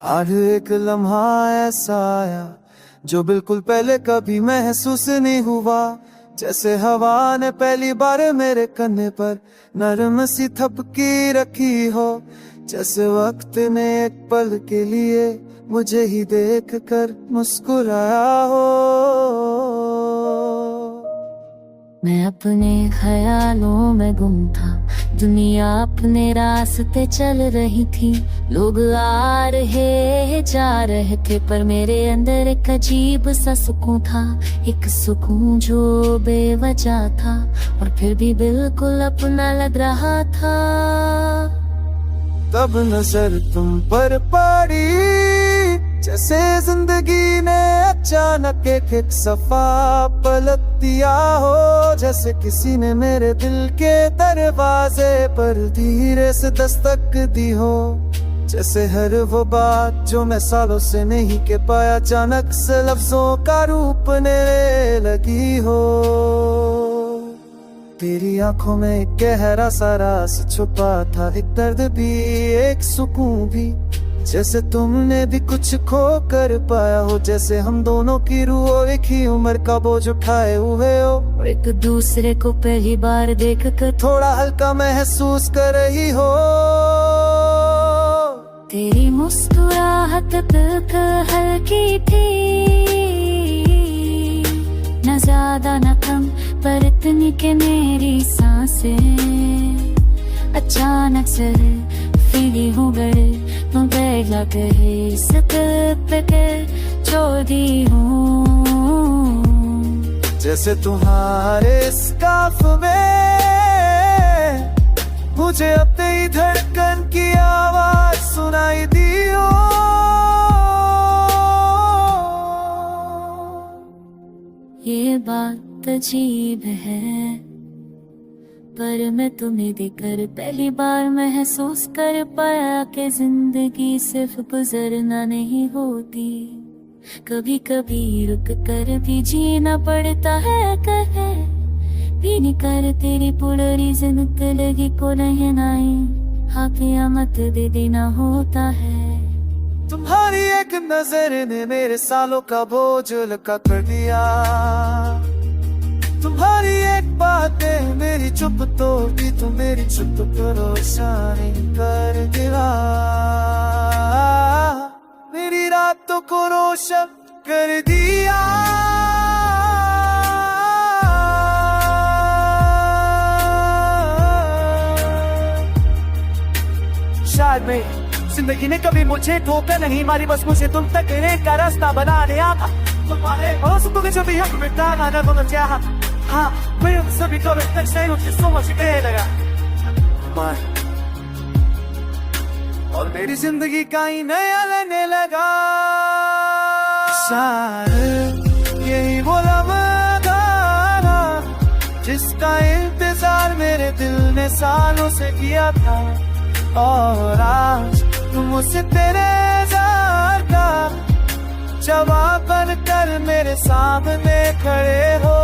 आज एक लम्हा ऐसा आया जो बिल्कुल पहले कभी महसूस नहीं हुआ। जैसे हवा ने पहली बार मेरे कंधे पर नरम सी थपकी रखी हो। जैसे वक्त ने एक पल के लिए मुझे ही देख कर मुस्कुराया हो। मैं अपने ख्यालों में गुम था, दुनिया अपने रास्ते चल रही थी। लोग आ रहे जा रहे थे, पर मेरे अंदर एक अजीब सा सुकून था। एक सुकून जो बेवजह था और फिर भी बिल्कुल अपना लग रहा था। तब नजर तुम पर पड़ी, जैसे जिंदगी ने अचानक एक सफा पलट दिया हो। जैसे किसी ने मेरे दिल के दरवाजे पर धीरे से दस्तक दी हो। जैसे हर वो बात जो मैं सालों से नहीं कह पाया, अचानक से लफ्जों का रूप लेने लगी हो। तेरी आंखों में एक गहरा सा राज छुपा था, एक दर्द भी एक सुकून भी। जैसे तुमने भी कुछ खो कर पाया हो, जैसे हम दोनों की रूह एक ही उम्र का बोझ उठाए हुए हो। एक दूसरे को पहली बार देख कर थोड़ा हल्का महसूस कर रही हो। तेरी मुस्कुराहट बिल्कुल हल्की थी, न ज्यादा न कम, पर इतनी के मेरी सांसें अचानक से फीली हो गए। तुम पहला कहे सतर्क छोड़ दी हूँ। जैसे तुम्हारे स्कार्फ में मुझे अपनी धड़कन की आवाज सुनाई दी हो। ये बात अजीब है, पर मैं तुम्हें देखकर पहली बार महसूस कर पाया कि जिंदगी सिर्फ गुजरना नहीं होती। कभी कभी रुक कर भी जीना पड़ता है। कहे भी नहीं कर तेरी पुरानी जिंदगी को रहनाए, हाँ कियामत दे देना होता है। तुम्हारी एक नजर ने मेरे सालों का बोझ हल्का कर दिया। तुम्हारी एक बातें मेरी चुप तोड़ दी, तुम मेरी चुप को रोशनी कर दिया। मेरी रातों को रोशन कर दिया। शायद मैं जिंदगी ने कभी मुझे ठोकर नहीं मारी, बस मुझे तुम तक का रास्ता बना दिया था। तुम्हारे हौसलों के जो भी हक में डाला ना बोलो क्या। हाँ मैं सभी को मुझे समझ गए लगा, और मेरी जिंदगी का ही नया लेने लगा। शायद यही वो लम्हा था जिसका इंतजार मेरे दिल ने सालों से किया था। और आज तुम मुझसे तेरे जार का जवाब बनकर मेरे सामने खड़े हो।